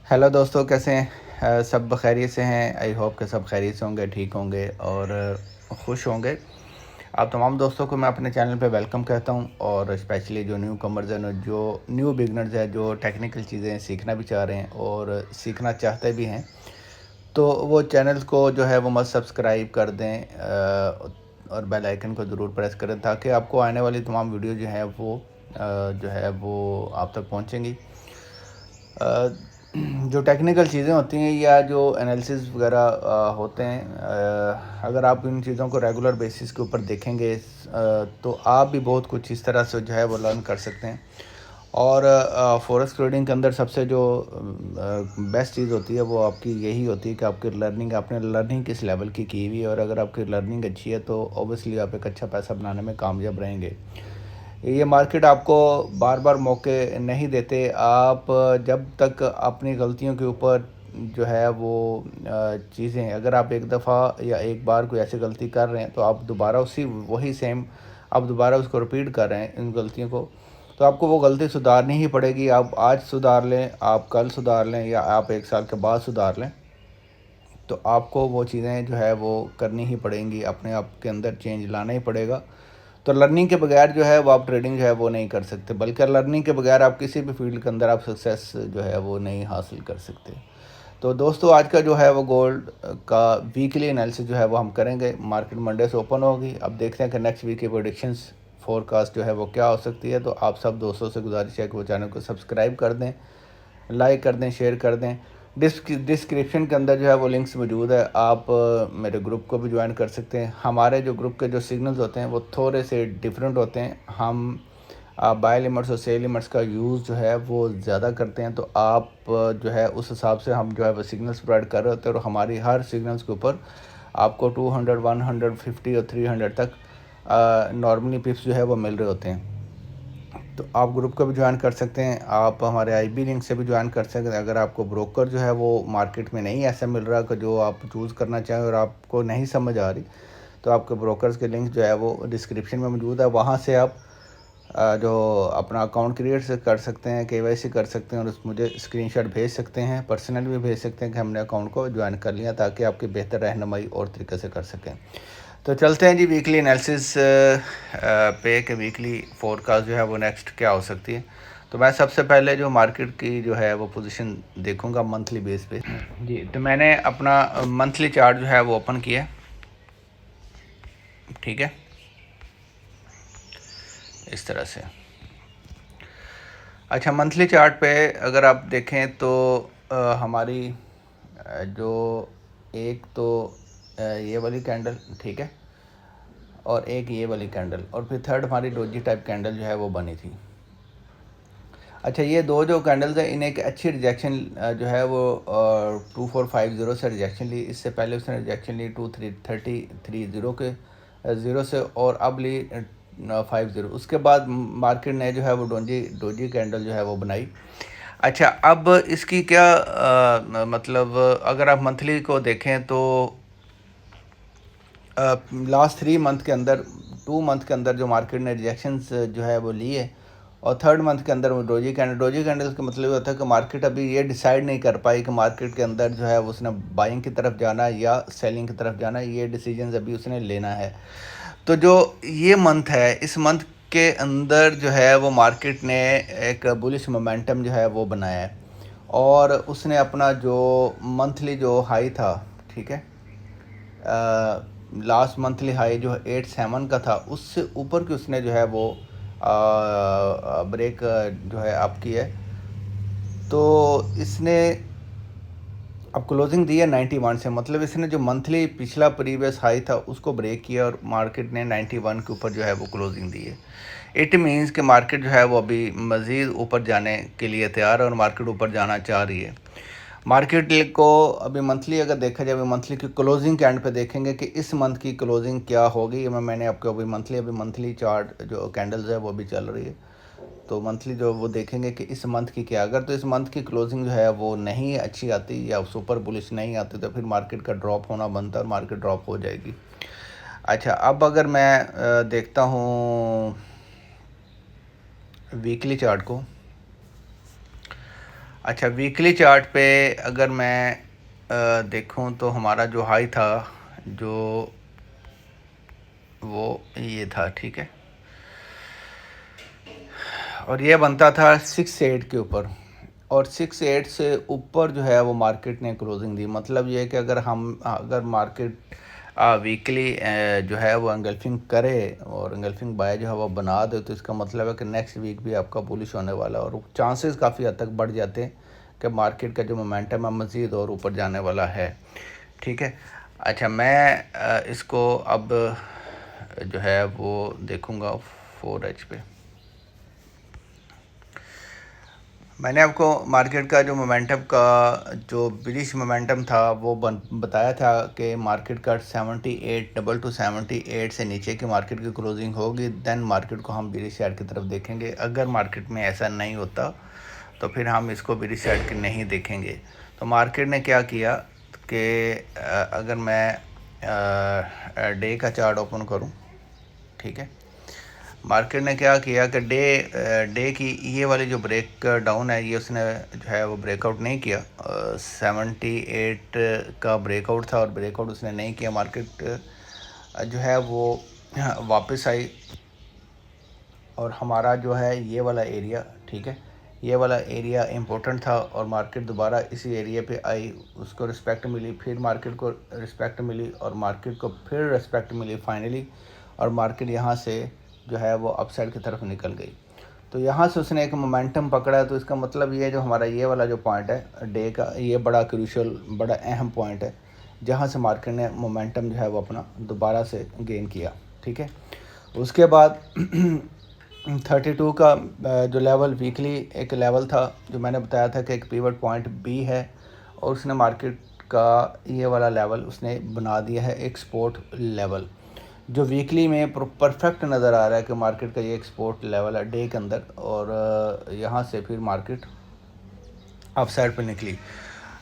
Hello दोस्तों, कैसे हैं? सब खैरियत से हैं। आई होप कि सब खैरियत से होंगे, ठीक होंगे और खुश होंगे। आप तमाम दोस्तों को मैं अपने चैनल पे वेलकम कहता हूं और स्पेशली जो न्यू कमर्स हैं, जो न्यू बिगनर्स हैं, जो टेक्निकल चीज़ें सीखना भी चाह रहे हैं और सीखना चाहते भी हैं, तो वो चैनल को जो है वो मस्त सब्सक्राइब कर दें और बेल आइकन को ज़रूर प्रेस करें ताकि आपको आने वाली तमाम वीडियो जो है वो जो है वो आप तक पहुंचेंगी। जो टेक्निकल चीज़ें होती हैं या जो एनालिसिस वगैरह होते हैं, अगर आप इन चीज़ों को रेगुलर बेसिस के ऊपर देखेंगे तो आप भी बहुत कुछ इस तरह से जो है वो लर्न कर सकते हैं। और फॉरेक्स ट्रेडिंग के अंदर सबसे जो बेस्ट चीज़ होती है वो आपकी यही होती है कि आपकी लर्निंग, आपने लर्निंग किस लेवल की हुई है, और अगर आपकी लर्निंग अच्छी है तो ऑब्वियसली आप एक अच्छा पैसा बनाने में कामयाब रहेंगे। ये मार्केट आपको बार बार मौके नहीं देते। आप जब तक अपनी गलतियों के ऊपर जो है वो चीज़ें, अगर आप एक दफ़ा या एक बार कोई ऐसी गलती कर रहे हैं तो आप दोबारा उसी वही सेम आप दोबारा उसको रिपीट कर रहे हैं इन गलतियों को, तो आपको वो गलती सुधारनी ही पड़ेगी। आप आज सुधार लें, आप कल सुधार लें या आप 1 साल के बाद सुधार लें, तो आपको वो चीज़ें जो है वो करनी ही पड़ेंगी, अपने आप के अंदर चेंज लाना ही पड़ेगा। तो लर्निंग के बगैर जो है वो आप ट्रेडिंग जो है वो नहीं कर सकते, बल्कि लर्निंग के बगैर आप किसी भी फील्ड के अंदर आप सक्सेस जो है वो नहीं हासिल कर सकते। तो दोस्तों, आज का जो है वो गोल्ड का वीकली एनालिसिस जो है वो हम करेंगे। मार्केट मंडे से ओपन होगी। अब देखते हैं कि नेक्स्ट वीक की प्रेडिक्शंस फोरकास्ट जो है वो क्या हो सकती है। तो आप सब दोस्तों से गुजारिश है कि वो चैनल को सब्सक्राइब कर दें, लाइक कर दें, शेयर कर दें। डिस्क्रिप्शन के अंदर जो है वो लिंक्स मौजूद है। आप मेरे ग्रुप को भी ज्वाइन कर सकते हैं। हमारे जो ग्रुप के जो सिग्नल्स होते हैं वो थोड़े से डिफरेंट होते हैं। हम बाय लिमिट्स और सेल लिमिट्स का यूज़ जो है वो ज़्यादा करते हैं, तो आप जो है उस हिसाब से हम जो है वो सिग्नल्स प्रोवाइड कर रहे होते हैं और हमारी हर सिग्नल्स के ऊपर आपको 200, 150 और 300 तक नॉर्मली पिप्स जो है वो मिल रहे होते हैं। तो आप ग्रुप को भी ज्वाइन कर सकते हैं। आप हमारे आईबी लिंक से भी ज्वाइन कर सकते हैं। अगर आपको ब्रोकर जो है वो मार्केट में नहीं ऐसा मिल रहा कि जो आप चूज़ करना चाहें और आपको नहीं समझ आ रही, तो आपके ब्रोकर्स के लिंक जो है वो डिस्क्रिप्शन में मौजूद है। वहाँ से आप जो अपना अकाउंट क्रिएट कर सकते हैं, केवाईसी कर सकते हैं और उस मुझे स्क्रीनशॉट भेज सकते हैं, पर्सनल भी भेज सकते हैं कि हमने अकाउंट को ज्वाइन कर लिया, ताकि आपकी बेहतर रहनुमाई और तरीके से कर सकें। तो चलते हैं जी वीकली एनालिसिस पे कि वीकली फोरकास्ट जो है वो नेक्स्ट क्या हो सकती है। तो मैं सबसे पहले जो मार्केट की जो है वो पोजीशन देखूंगा मंथली बेस पे जी। तो मैंने अपना मंथली चार्ट जो है वो ओपन किया, ठीक है, इस तरह से। अच्छा, मंथली चार्ट पे अगर आप देखें तो हमारी जो एक तो ये वाली कैंडल, ठीक है, और एक ये वाली कैंडल, और फिर थर्ड हमारी डोजी टाइप कैंडल जो है वो बनी थी। अच्छा, ये दो जो कैंडल्स हैं इन्हें एक अच्छी रिजेक्शन जो है वो 2450 से रिजेक्शन ली। इससे पहले उसने रिजेक्शन ली 2330 के ज़ीरो से, और अब ली 50। उसके बाद मार्केट ने जो है वो डोजी डोजी कैंडल जो है वो बनाई। अच्छा, अब इसकी क्या मतलब अगर आप मंथली को देखें तो लास्ट 3 मंथ के अंदर, 2 मंथ के अंदर जो मार्केट ने रिजेक्शंस जो है वो लिए, और थर्ड मंथ के अंदर वो डोजी कैंडल्स का मतलब होता है कि मार्केट अभी ये डिसाइड नहीं कर पाई कि मार्केट के अंदर जो है उसने बाइंग की तरफ जाना है या सेलिंग की तरफ जाना है। ये डिसीजंस अभी उसने लेना है। तो जो ये मंथ है, इस मंथ के अंदर जो है वो मार्केट ने एक बुलिश मोमेंटम जो है वो बनाया है, और उसने अपना जो मंथली जो हाई था, ठीक है, लास्ट मंथली हाई जो 87 का था, उससे ऊपर की उसने जो है वो ब्रेक जो है अप की है। तो इसने अब क्लोजिंग दी है 91 से, मतलब इसने जो मंथली पिछला प्रीवियस हाई था उसको ब्रेक किया और मार्केट ने 91 के ऊपर जो है वो क्लोजिंग दी है। इट मीन्स कि मार्केट जो है वो अभी मज़ीद ऊपर जाने के लिए तैयार है और मार्केट ऊपर जाना चाह रही है। मार्केट को अभी मंथली अगर देखा जाए, मंथली की क्लोजिंग के एंड पे देखेंगे कि इस मंथ की क्लोजिंग क्या होगी। मैंने आपको अभी मंथली चार्ट जो कैंडल्स है वो भी चल रही है, तो मंथली जो वो देखेंगे कि इस मंथ की क्या। अगर तो इस मंथ की क्लोजिंग जो है वो नहीं अच्छी आती या सुपर बुलिश नहीं आती, तो फिर मार्केट का ड्रॉप होना बनता है और मार्केट ड्रॉप हो जाएगी। अच्छा, अब अगर मैं देखता हूँ वीकली चार्ट को। अच्छा, वीकली चार्ट पे अगर मैं देखूं तो हमारा जो हाई था जो वो ये था, ठीक है, और ये बनता था 6.8 के ऊपर, और 6.8 से ऊपर जो है वो मार्केट ने क्लोजिंग दी। मतलब ये है कि अगर मार्केट वीकली जो है वो एंगल्फिंग करे और एंगल्फिंग बाय जो है वो बना दे, तो इसका मतलब है कि नेक्स्ट वीक भी आपका बुलिश होने वाला है, और चांसेस काफ़ी हद तक बढ़ जाते हैं कि मार्केट का जो मोमेंटम है मज़ीद और ऊपर जाने वाला है, ठीक है। अच्छा, मैं इसको अब जो है वो देखूँगा 4H पे। मैंने आपको मार्केट का जो मोमेंटम का जो बिलिश मोमेंटम था वो बताया था कि मार्केट का 78 से नीचे की मार्केट की क्लोजिंग होगी, देन मार्केट को हम बिलिश साइड की तरफ देखेंगे। अगर मार्केट में ऐसा नहीं होता तो फिर हम इसको बिलिश साइड की नहीं देखेंगे। तो मार्केट ने क्या किया कि अगर मैं डे का चार्ट ओपन करूं, ठीक है, मार्केट ने क्या किया कि डे की ये वाली जो ब्रेक डाउन है ये उसने जो है वो ब्रेकआउट नहीं किया। 78 का ब्रेकआउट था और ब्रेकआउट उसने नहीं किया। मार्केट जो है वो वापस आई और हमारा जो है ये वाला एरिया, ठीक है, ये वाला एरिया इम्पोर्टेंट था और मार्केट दोबारा इसी एरिया पे आई, उसको रिस्पेक्ट मिली, फिर मार्केट को रिस्पेक्ट मिली और मार्केट को फिर रिस्पेक्ट मिली फाइनली, और मार्केट यहाँ से जो है वो अपसाइड की तरफ निकल गई। तो यहाँ से उसने एक मोमेंटम पकड़ा। तो इसका मतलब ये जो हमारा ये वाला जो पॉइंट है डे का, ये बड़ा क्रूशल, बड़ा अहम पॉइंट है जहाँ से मार्केट ने मोमेंटम जो है वो अपना दोबारा से गेन किया, ठीक है। उसके बाद 32 का जो लेवल वीकली एक लेवल था जो मैंने बताया था कि एक पिवट पॉइंट बी है, और उसने मार्केट का ये वाला लेवल उसने बना दिया है एक्सपोर्ट लेवल, जो वीकली में परफेक्ट नज़र आ रहा है कि मार्केट का ये एक्सपोर्ट लेवल है डे के अंदर। और यहाँ से फिर मार्केट अप साइड पर निकली।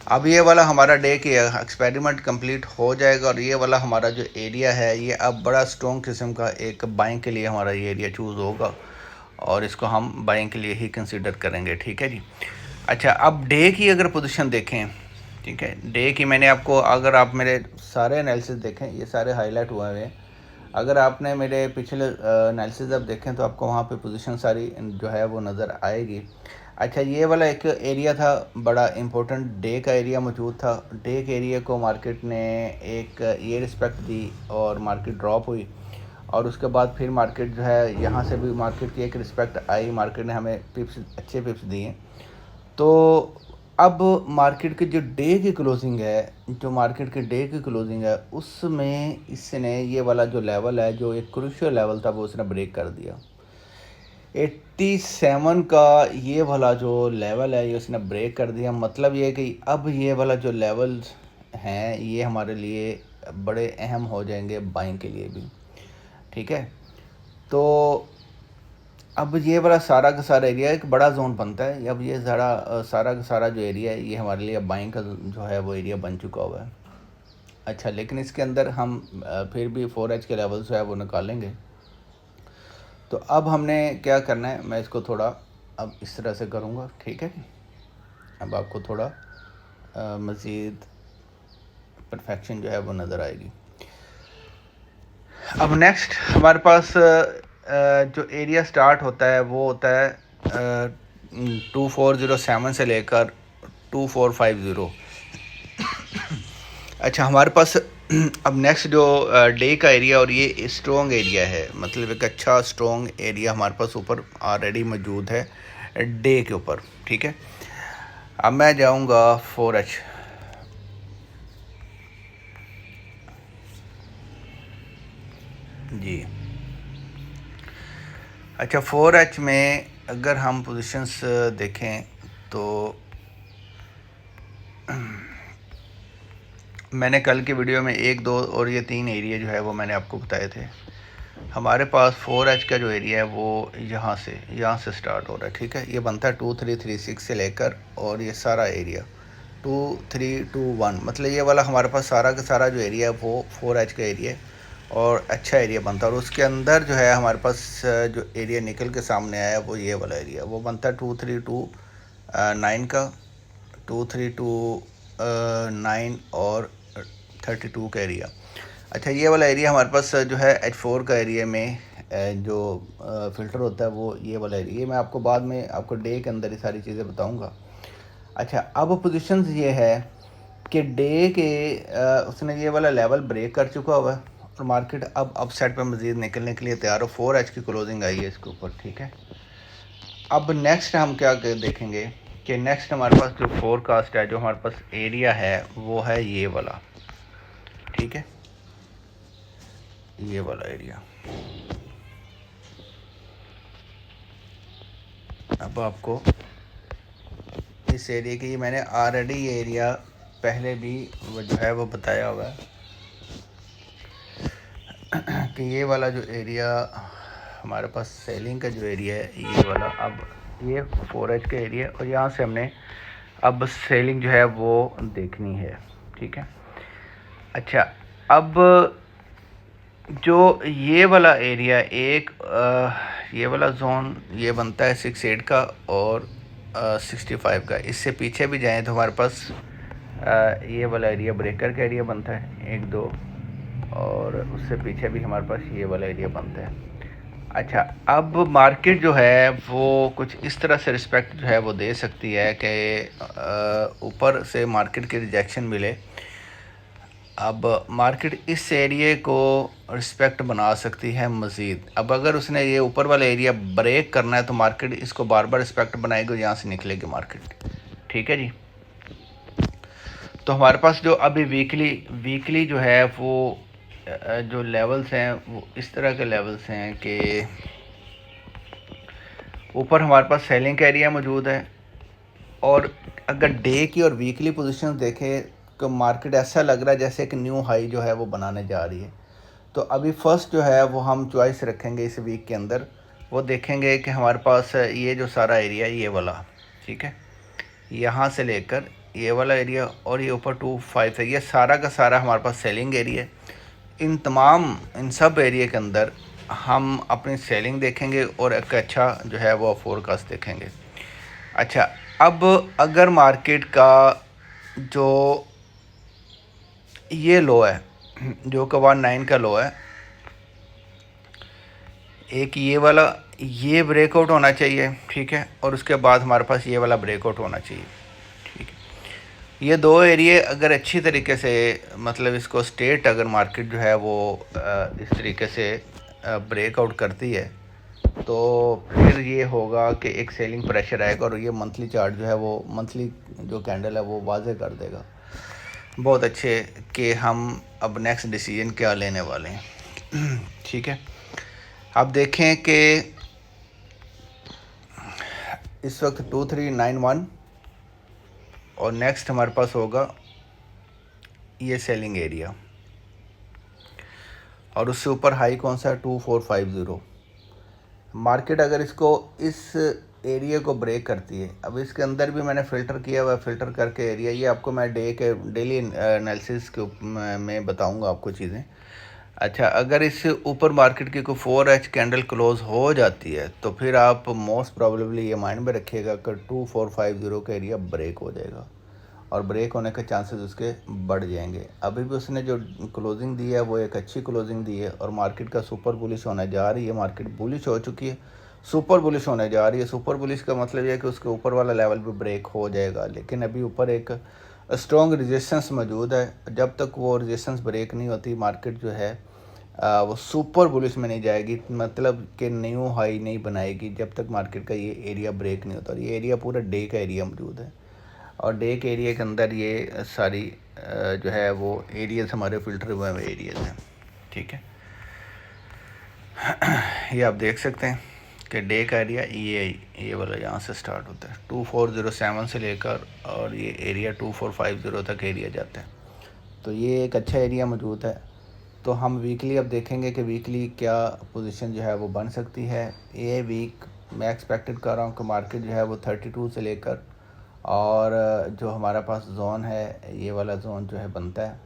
अब ये वाला हमारा डे की एक्सपेरिमेंट कंप्लीट हो जाएगा और ये वाला हमारा जो एरिया है ये अब बड़ा स्ट्रॉन्ग किस्म का एक बाइंग के लिए हमारा ये एरिया चूज़ होगा और इसको हम बाइंग के लिए ही कंसिडर करेंगे, ठीक है जी। अच्छा, अब डे की अगर पोजीशन देखें, ठीक है, डे की मैंने आपको, अगर आप मेरे सारे एनालिसिस देखें ये सारे हाईलाइट हुए हुए हैं। अगर आपने मेरे पिछले एनालिसिस अब देखें तो आपको वहाँ पे पोजीशन सारी जो है वो नज़र आएगी। अच्छा, ये वाला एक एरिया था बड़ा इम्पोर्टेंट, डे का एरिया मौजूद था। डे के एरिया को मार्केट ने एक ये रिस्पेक्ट दी और मार्केट ड्रॉप हुई, और उसके बाद फिर मार्केट जो है यहाँ से भी मार्केट की एक रिस्पेक्ट आई, मार्केट ने हमें पिप्स, अच्छे पिप्स दिए। तो अब मार्केट की जो डे की क्लोजिंग है, जो मार्केट की डे की क्लोजिंग है उसमें इसने ये वाला जो लेवल है जो एक क्रूशियल लेवल था वो उसने ब्रेक कर दिया। 87 का ये वाला जो लेवल है ये उसने ब्रेक कर दिया। मतलब ये कि अब ये वाला जो लेवल हैं ये हमारे लिए बड़े अहम हो जाएंगे बाइंग के लिए भी, ठीक है। तो अब ये वाला सारा का सारा एरिया एक बड़ा जोन बनता है। अब ये सारा का सारा जो एरिया है ये हमारे लिए बाइंग का जो है वो एरिया बन चुका हुआ है। अच्छा, लेकिन इसके अंदर हम फिर भी 4H के लेवल जो है वो निकालेंगे। तो अब हमने क्या करना है, मैं इसको थोड़ा अब इस तरह से करूँगा, ठीक है। अब आपको थोड़ा मज़ीद परफेक्शन जो है वो नज़र आएगी। अब नेक्स्ट हमारे पास जो एरिया स्टार्ट होता है वो होता है 2407 से लेकर 2450। अच्छा, हमारे पास अब नेक्स्ट जो डे का एरिया, और ये स्ट्रॉन्ग एरिया है, मतलब एक अच्छा स्ट्रॉन्ग एरिया हमारे पास ऊपर ऑलरेडी मौजूद है डे के ऊपर, ठीक है। अब मैं जाऊंगा 4H। जी, अच्छा, 4H में अगर हम पोजीशंस देखें तो मैंने कल की वीडियो में 1, 2 और ये 3 एरिया जो है वो मैंने आपको बताए थे। हमारे पास 4H का जो एरिया है वो यहाँ से स्टार्ट हो रहा है, ठीक है। ये बनता है 2336 से लेकर, और ये सारा एरिया 2321, मतलब ये वाला हमारे पास सारा का सारा जो एरिया है वो 4H का एरिया है और अच्छा एरिया बनता है। और उसके अंदर जो है हमारे पास जो एरिया निकल के सामने आया वो ये वाला एरिया वो बनता है 2329 का, 2329 और 32 का एरिया। अच्छा, ये वाला एरिया हमारे पास जो है H4 का एरिया में जो फ़िल्टर होता है वो ये वाला एरिया। ये मैं आपको बाद में आपको डे के अंदर ये सारी चीज़ें बताऊंगा। अच्छा, अब पोजीशंस ये है कि डे के उसने ये वाला लेवल ब्रेक कर चुका हुआ है और मार्केट अब अपसाइड पर मज़ीद निकलने के लिए तैयार हो। 4H की क्लोजिंग आई है इसके ऊपर, ठीक है। अब नेक्स्ट हम क्या देखेंगे कि नेक्स्ट हमारे पास जो फोरकास्ट है, जो हमारे पास एरिया है वो है ये वाला, ठीक है, ये वाला एरिया। अब आपको इस एरिया की मैंने ऑलरेडी ये एरिया पहले भी वो जो है वो बताया हुआ है कि ये वाला जो एरिया हमारे पास सेलिंग का जो एरिया है ये वाला, अब ये 4H का एरिया और यहाँ से हमने अब सेलिंग जो है वो देखनी है, ठीक है। अच्छा, अब जो ये वाला एरिया ये वाला जोन ये बनता है 68 का और 65 का। इससे पीछे भी जाएं तो हमारे पास ये वाला एरिया ब्रेकर का एरिया बनता है 1 2, और उससे पीछे भी हमारे पास ये वाला एरिया बनता है। अच्छा, अब मार्केट जो है वो कुछ इस तरह से रिस्पेक्ट जो है वो दे सकती है कि ऊपर से मार्केट की रिजेक्शन मिले। अब मार्केट इस एरिए को रिस्पेक्ट बना सकती है मज़ीद। अब अगर उसने ये ऊपर वाला एरिया ब्रेक करना है तो मार्केट इसको बार बार रिस्पेक्ट बनाएगी और यहाँ से निकलेगी मार्केट, ठीक है जी। तो हमारे पास जो अभी वीकली जो है वो जो लेवल्स हैं वो इस तरह के लेवल्स हैं कि ऊपर हमारे पास सेलिंग का एरिया मौजूद है, और अगर डे की और वीकली पोजीशन देखें तो मार्केट ऐसा लग रहा है जैसे एक न्यू हाई जो है वो बनाने जा रही है। तो अभी फर्स्ट जो है वो हम चॉइस रखेंगे इस वीक के अंदर, वो देखेंगे कि हमारे पास ये जो सारा एरिया ये वाला, ठीक है, यहाँ से लेकर ये वाला एरिया और ये ऊपर 25 है, ये सारा का सारा हमारे पास सेलिंग एरिया है। इन सब एरिया के अंदर हम अपनी सेलिंग देखेंगे और एक अच्छा जो है वो फोरकास्ट देखेंगे। अच्छा, अब अगर मार्केट का जो ये लो है जो कि 19 का लो है, एक ये वाला ये ब्रेकआउट होना चाहिए, ठीक है, और उसके बाद हमारे पास ये वाला ब्रेकआउट होना चाहिए, ठीक है। ये दो एरिए अगर अच्छी तरीके से मतलब इसको स्टेट अगर मार्केट जो है वो इस तरीके से ब्रेकआउट करती है तो फिर ये होगा कि एक सेलिंग प्रेशर आएगा और ये मंथली चार्ट जो है वो मंथली जो कैंडल है वो वाजे कर देगा बहुत अच्छे कि हम अब नेक्स्ट डिसीजन क्या लेने वाले हैं। ठीक है, आप देखें कि इस वक्त 2391 और नेक्स्ट हमारे पास होगा ये सेलिंग एरिया और उससे ऊपर हाई कौन सा है 2450। मार्केट अगर इसको इस एरिया को ब्रेक करती है, अब इसके अंदर भी मैंने फ़िल्टर किया हुआ है, फ़िल्टर करके एरिया ये आपको मैं डेली एनालिसिस के में बताऊंगा आपको चीज़ें। अच्छा, अगर इस ऊपर मार्केट की कोई 4H कैंडल क्लोज हो जाती है तो फिर आप मोस्ट प्रॉब्लली ये माइंड में रखिएगा कि 2450 का एरिया ब्रेक हो जाएगा और ब्रेक होने के चांसेस उसके बढ़ जाएंगे। अभी भी उसने जो क्लोजिंग दी है वो एक अच्छी क्लोजिंग दी है और मार्केट का सुपर बुलिश होने जा रही है। मार्केट बुलिश हो चुकी है, सुपर बुलिश होने जा रही है। सुपर बुलिश का मतलब ये है कि उसके ऊपर वाला लेवल भी ब्रेक हो जाएगा, लेकिन अभी ऊपर एक स्ट्रॉन्ग रेजिस्टेंस मौजूद है। जब तक वो रेजिस्टेंस ब्रेक नहीं होती मार्केट जो है वो सुपर बुलिश में नहीं जाएगी, मतलब कि न्यू हाई नहीं बनाएगी जब तक मार्केट का ये एरिया ब्रेक नहीं होता। और ये एरिया पूरा डे का एरिया मौजूद है और डे के एरिया के अंदर ये सारी जो है वो एरियाज़ हमारे फ़िल्टर हुए हुए एरियाज़ हैं, ठीक है। ये आप देख सकते हैं कि डे का एरिया ये वाला यहाँ से स्टार्ट होता है 2407 से लेकर और ये एरिया 2450 तक एरिया जाता है। तो ये एक अच्छा एरिया मौजूद है। तो हम वीकली अब देखेंगे कि वीकली क्या पोजीशन जो है वो बन सकती है। ये वीक मैं एक्सपेक्टेड कर रहा हूँ कि मार्केट जो है वो 32 से लेकर और जो हमारा पास जोन है ये वाला जोन जो है बनता है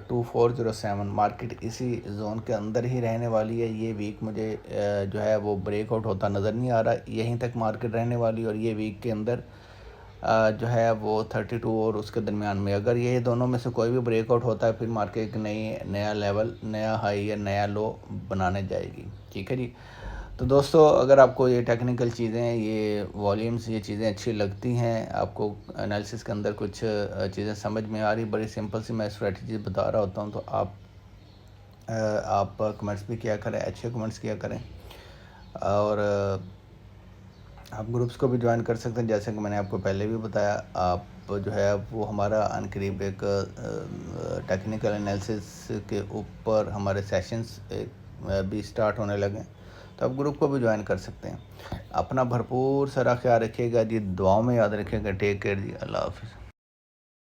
2407। मार्केट इसी जोन के अंदर ही रहने वाली है। ये वीक मुझे जो है वो ब्रेकआउट होता नज़र नहीं आ रहा, यहीं तक मार्केट रहने वाली और ये वीक के अंदर जो है वो 32 और उसके दरमियान में, अगर ये दोनों में से कोई भी ब्रेकआउट होता है फिर मार्केट एक नया लेवल, नया हाई या नया लो बनाने जाएगी। ठीक है जी। तो दोस्तों, अगर आपको ये टेक्निकल चीज़ें, ये वॉल्यूम्स, ये चीज़ें अच्छी लगती हैं, आपको एनालिसिस के अंदर कुछ चीज़ें समझ में आ रही, बड़ी सिंपल सी मैं स्ट्रेटजी बता रहा होता हूँ, तो आप कमेंट्स भी किया करें, अच्छे कमेंट्स किया करें। और आप ग्रुप्स को भी ज्वाइन कर सकते हैं, जैसे कि मैंने आपको पहले भी बताया। आप जो है वो हमारा अनकरीब एक टेक्निकल एनालिसिस के ऊपर हमारे सेशंस भी स्टार्ट होने लगे, तो आप ग्रुप को भी ज्वाइन कर सकते हैं। अपना भरपूर सारा ख्याल रखिएगा जी, दुआओं में याद रखिएगा। टेक केयर जी, अल्लाह हाफिज़।